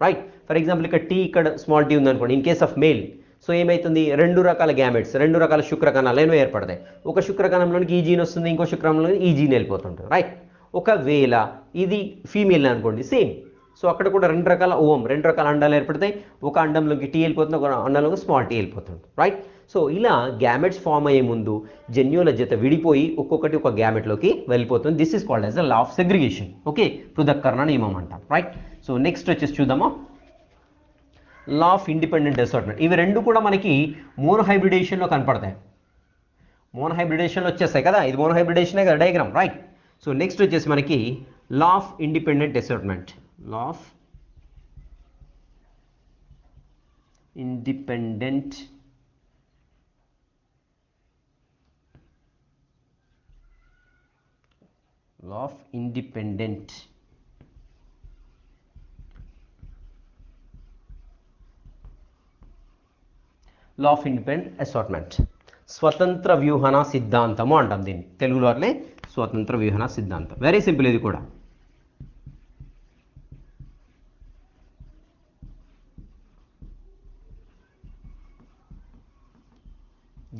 రైట్. ఫర్ ఎగ్జాంపుల్ ఇక్కడ టీ, ఇక్కడ స్మాల్ టీ ఉందనుకోండి. In case of male so ఏమవుతుంది, 2 రకాల గ్యామెట్స్, 2 రకాల శుక్రకణాలు ఏర్పడతాయి. ఒక శుక్రకణంలోనికి ఈ జీన్ వస్తుంది, ఇంకో శుక్రకణంలోకి ఈ జీన్ వెళ్ళిపోతుంటుంది, రైట్. ఒకవేళ ఇది ఫీమేల్ అనుకోండి, సేమ్. సో అక్కడ కూడా 2 రకాల ఓవం, 2 రకాల అండాలు ఏర్పడతాయి. ఒక అండంలోకి టీ వెళ్ళిపోతుంది, ఒక అండంలోకి స్మాల్ టీ వెళ్ళిపోతుంది, రైట్. సో ఇలా గ్యామెట్స్ ఫామ్ అయ్యే ముందు జన్యువుల జత విడిపోయి ఒక్కొక్కటి ఒక గ్యామెట్లోకి వెళ్ళిపోతుంది. This is called as the law of segregation. Okay, పృథక్కరణ నియమం అంటాం, రైట్. సో నెక్స్ట్ వచ్చేసి చూద్దామా, లా ఆఫ్ ఇండిపెండెంట్ అసార్ట్మెంట్. ఇవి రెండు కూడా మనకి మోనోహైబ్రిడేషన్లో కనపడతాయి. మోనోహైబ్రిడేషన్లో వచ్చేస్తాయి కదా, ఇది మోనోహైబ్రిడేషనే కదా డయాగ్రామ్, రైట్. సో నెక్స్ట్ వచ్చేసి మనకి లా of independent assortment. Law of independent law of independent assortment, స్వతంత్ర వ్యూహన సిద్ధాంతము అంటాం దీన్ని తెలుగులో. అట్లే స్వతంత్ర వ్యూహన సిద్ధాంతం, వెరీ సింపుల్ ఇది కూడా.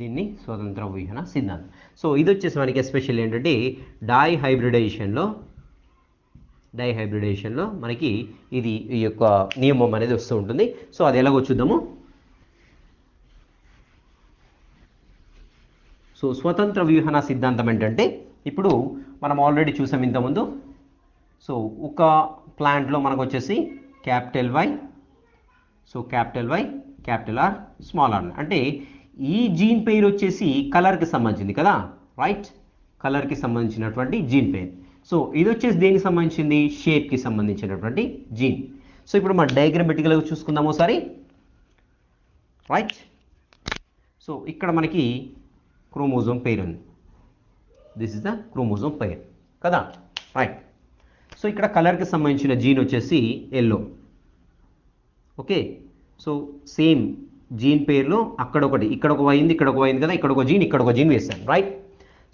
దీన్ని స్వతంత్ర వ్యూహన సిద్ధాంతం. సో ఇది వచ్చేసి మనకి ఎస్పెషల్ ఏంటంటే డైహైబ్రిడేషన్లో మనకి ఇది ఈ యొక్క నియమం అనేది వస్తూ ఉంటుంది. సో అది ఎలాగో చూద్దాము. సో స్వతంత్ర వ్యూహన సిద్ధాంతం ఏంటంటే, ఇప్పుడు మనం ఆల్రెడీ చూసాం ఇంతకుముందు. సో ఒక ప్లాంట్లో మనకు వచ్చేసి capital Y, so capital Y, capital R, small R. అంటే ఈ జీన్ పెయిర్ వచ్చేసి కలర్కి సంబంధించింది కదా, రైట్. కలర్కి సంబంధించినటువంటి జీన్ పెయిర్. సో ఇది వచ్చేసి దేనికి సంబంధించింది, షేప్కి సంబంధించినటువంటి జీన్. సో ఇప్పుడు మన డయాగ్రమాటికల్గా చూసుకుందాం ఒకసారి, రైట్. సో ఇక్కడ మనకి క్రోమోజోమ్ పెయిర్ ఉంది. This is the chromosome pair కదా, రైట్. సో ఇక్కడ కలర్కి సంబంధించిన జీన్ వచ్చేసి yellow. Okay, so same gene పెయిర్లో అక్కడ ఒకటి, ఇక్కడ ఒక అయింది, ఇక్కడ ఒక అయింది కదా, ఇక్కడ ఒక జీన్ వేస్తాను, రైట్.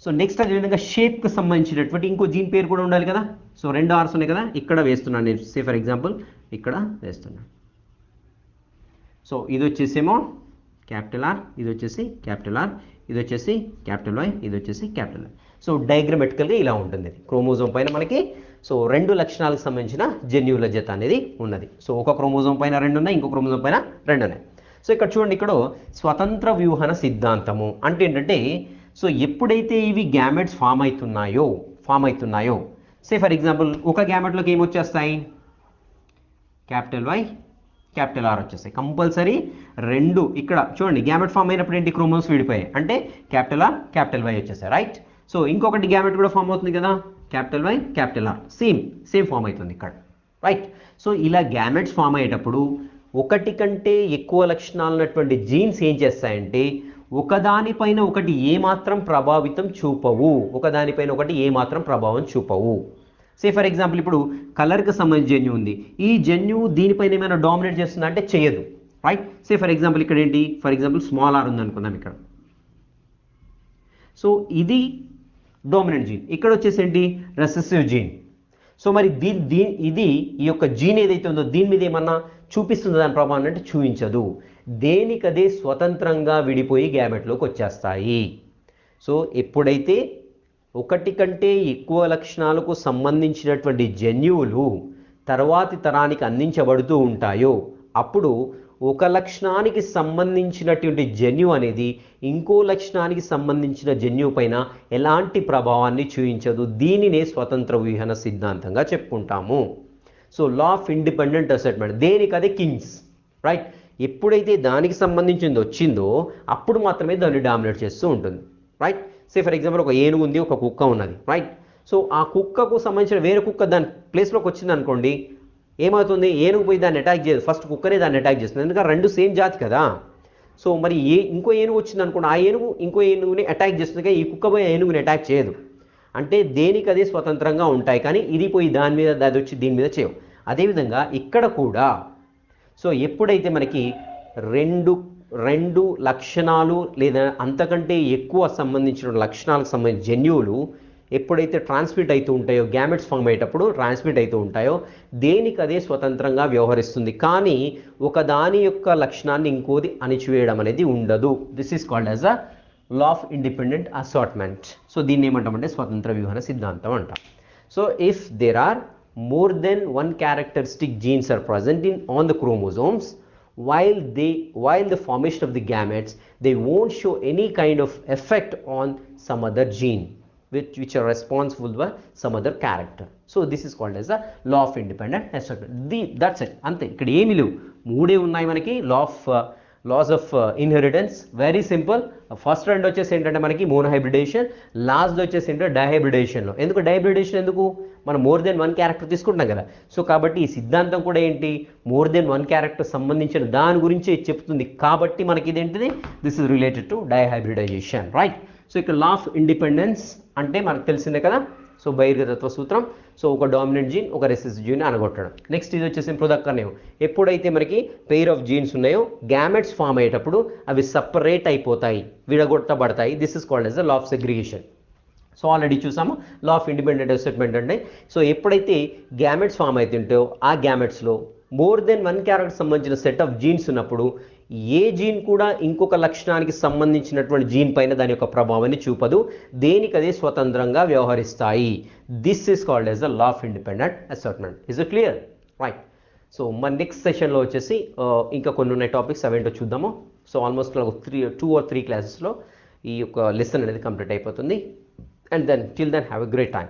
సో నెక్స్ట్ అదేవిధంగా షేప్కి సంబంధించినటువంటి ఇంకో జీన్ పేరు కూడా ఉండాలి కదా. సో 2 ఆర్స్ ఉన్నాయి కదా, ఇక్కడ వేస్తున్నాను నేను. సే ఫర్ ఎగ్జాంపుల్ ఇక్కడ వేస్తున్నాను. సో ఇది వచ్చేసేమో క్యాపిటల్ ఆర్, ఇది వచ్చేసి క్యాపిటల్ ఆర్, ఇది వచ్చేసి క్యాపిటల్ వై, ఇది వచ్చేసి క్యాపిటల్ ఐ. సో డయాగ్రమాటికల్గా ఇలా ఉంటుంది. క్రోమోజోమ్ పైన మనకి సో 2 లక్షణాలకు సంబంధించిన జన్యువుల జత అనేది ఉన్నది. సో ఒక క్రోమోజోమ్ పైన 2 ఉన్నాయి, ఇంకో క్రోమోజోమ్ పైన 2 ఉన్నాయి. సో ఇక్కడ చూడండి, ఇక్కడ స్వతంత్ర వ్యూహన సిద్ధాంతము అంటే ఏంటంటే, సో ఎప్పుడైతే ఇవి గ్యామెట్స్ ఫామ్ అవుతున్నాయో సే ఫర్ ఎగ్జాంపుల్ ఒక గ్యామెట్లోకి ఏమొచ్చేస్తాయి, క్యాపిటల్ వై క్యాపిటల్ ఆర్ వచ్చేస్తాయి కంపల్సరీ. 2 ఇక్కడ చూడండి గ్యామెట్ ఫామ్ అయినప్పుడు ఏంటి, క్రోమోజోమ్స్ విడిపోయాయి అంటే క్యాపిటల్ ఆర్ క్యాపిటల్ వై వచ్చేస్తాయి, రైట్. సో ఇంకొకటి గ్యామెట్ కూడా ఫామ్ అవుతుంది కదా, capital Y capital R, same form అవుతుంది ఇక్కడ, రైట్. సో ఇలా గ్యామెట్స్ ఫామ్ అయ్యేటప్పుడు ఒకటి కంటే ఎక్కువ లక్షణాలు ఉన్నటువంటి జీన్స్ ఏం చేస్తాయంటే ఒకదానిపైన ఒకటి ఏమాత్రం ప్రభావితం చూపవు. సే ఫర్ ఎగ్జాంపుల్ ఇప్పుడు కలర్కి సంబంధించిన జన్యు ఉంది, ఈ జన్యు దీనిపైన ఏమైనా డామినేట్ చేస్తుందా అంటే చేయదు, రైట్. సే ఫర్ ఎగ్జాంపుల్ ఇక్కడ ఏంటి, ఫర్ ఎగ్జాంపుల్ స్మాల్ ఆర్ ఉంది అనుకుందాం ఇక్కడ. సో ఇది డామినెంట్ జీన్, ఇక్కడ వచ్చేసి ఏంటి రెసెసివ్ జీన్. సో మరి ఇది ఈ యొక్క జీన్ ఏదైతే ఉందో దీని మీద ఏమన్నా చూపిస్తుంది దాని ప్రభావం అంటే చూపించదు, దేనికదే స్వతంత్రంగా విడిపోయి గ్యామెట్లోకి వచ్చేస్తాయి. సో ఎప్పుడైతే ఒకటి కంటే ఎక్కువ లక్షణాలకు సంబంధించినటువంటి జన్యువులు తర్వాతి తరానికి అందించబడుతూ ఉంటాయో అప్పుడు ఒక లక్షణానికి సంబంధించినటువంటి జన్యువు అనేది ఇంకో లక్షణానికి సంబంధించిన జన్యువు పైన ఎలాంటి ప్రభావాన్ని చూపించదు. దీనినే స్వతంత్ర వ్యూహన సిద్ధాంతంగా చెప్పుకుంటాము. So law of independent assortment, దేనికదే కింగ్స్, రైట్. ఎప్పుడైతే దానికి సంబంధించింది వచ్చిందో అప్పుడు మాత్రమే దాన్ని డామినేట్ చేస్తూ ఉంటుంది, రైట్. సే ఫర్ ఎగ్జాంపుల్ ఒక ఏనుగు ఉంది, ఒక కుక్క ఉన్నది, రైట్. సో ఆ కుక్కకు సంబంధించిన వేరే కుక్క దాని ప్లేస్లోకి వచ్చింది అనుకోండి, ఏమవుతుంది, ఏనుగు పోయి దాన్ని అటాక్ చేయదు, ఫస్ట్ కుక్కనే దాన్ని అటాక్ చేస్తుంది, ఎందుకంటే 2 సేమ్ జాతి కదా. సో మరి ఇంకో ఏనుగు వచ్చింది అనుకోండి, ఆ ఏనుగు ఇంకో ఏనుగుని అటాక్ చేస్తుంది, ఈ కుక్క పోయి ఏనుగుని అటాక్ చేయదు. అంటే దేనికి అదే స్వతంత్రంగా ఉంటాయి, కానీ ఇది పోయి దాని మీద అది వచ్చి దీని మీద చేయవు. అదేవిధంగా ఇక్కడ కూడా సో ఎప్పుడైతే మనకి రెండు లక్షణాలు లేదా అంతకంటే ఎక్కువ సంబంధించిన లక్షణాలకు సంబంధించిన జన్యువులు ఎప్పుడైతే ట్రాన్స్మిట్ అవుతూ ఉంటాయో, గ్యామెట్స్ ఫామ్ అయ్యేటప్పుడు ట్రాన్స్మిట్ అవుతూ ఉంటాయో దేనికి అదే స్వతంత్రంగా వ్యవహరిస్తుంది, కానీ ఒక దాని యొక్క లక్షణాన్ని ఇంకోది అణిచివేయడం అనేది ఉండదు. This is called as a law of independent assortment. So దీన్ని ఏమంటామంటే స్వతంత్ర వ్యూహన సిద్ధాంతం అంటాం. So if there are more than one characteristic genes are present on the chromosomes, while the formation of the gametes, they won't show any kind of effect on some other gene which are responsible for some other character. So this is called as a law of independent assertion. That's it, ante ikkada emi levu, moode unnai manaki laws of inheritance, very simple. First 2 వచ్చేసి ఏంటంటే మనకి మోనోహైబ్రిడేషన్, last వచ్చేసి ఏంటంటే డైహైబ్రిడేషన్లో. ఎందుకు డైహైబ్రిడేషన్, ఎందుకు మనం more than 1 character తీసుకుంటున్నాం కదా. సో కాబట్టి ఈ సిద్ధాంతం కూడా ఏంటి, మోర్ దెన్ 1 క్యారెక్టర్ సంబంధించిన దాని గురించి చెప్తుంది, కాబట్టి మనకి ఇదేంటిది, this is related to dihybridisation, right. So ఇక్కడ లా ఆఫ్ ఇండిపెండెన్స్ అంటే మనకు తెలిసిందే కదా. సో బహిర్గతత్వ సూత్రం, సో ఒక డామినెంట్ జీన్ ఒక రెసెసివ్ జీన్ అనగొట్టడం. నెక్స్ట్ ఇది వచ్చేసి పృథక్కర్ణయం, ఎప్పుడైతే మనకి పెయిర్ ఆఫ్ జీన్స్ ఉన్నాయో గ్యామెట్స్ ఫామ్ అయ్యేటప్పుడు అవి సపరేట్ అయిపోతాయి, విడగొట్టబడతాయి. This is called as the law of segregation. So already చూసాము లా ఆఫ్ ఇండిపెండెంట్ అసెట్మెంట్ అంటే, సో ఎప్పుడైతే గ్యామెట్స్ ఫామ్ అవుతుంటాయో ఆ గ్యామెట్స్లో మోర్ దెన్ 1 క్యారెక్టర్ సంబంధించిన సెట్ ఆఫ్ జీన్స్ ఉన్నప్పుడు ఏ జీన్ కూడా ఇంకొక లక్షణానికి సంబంధించినటువంటి జీన్ పైన దాని యొక్క ప్రభావాన్ని చూపదు, దేనికదే స్వతంత్రంగా వ్యవహరిస్తాయి. This is called as the law of independent assortment. Is it clear, right. So మన నెక్స్ట్ సెషన్లో వచ్చేసి ఇంకా కొన్ని ఉన్నాయి టాపిక్స్, అవేంటో చూద్దాము. సో ఆల్మోస్ట్ 2 or 3 క్లాసెస్లో ఈ యొక్క లెసన్ అనేది కంప్లీట్ అయిపోతుంది. And then till then have a great time.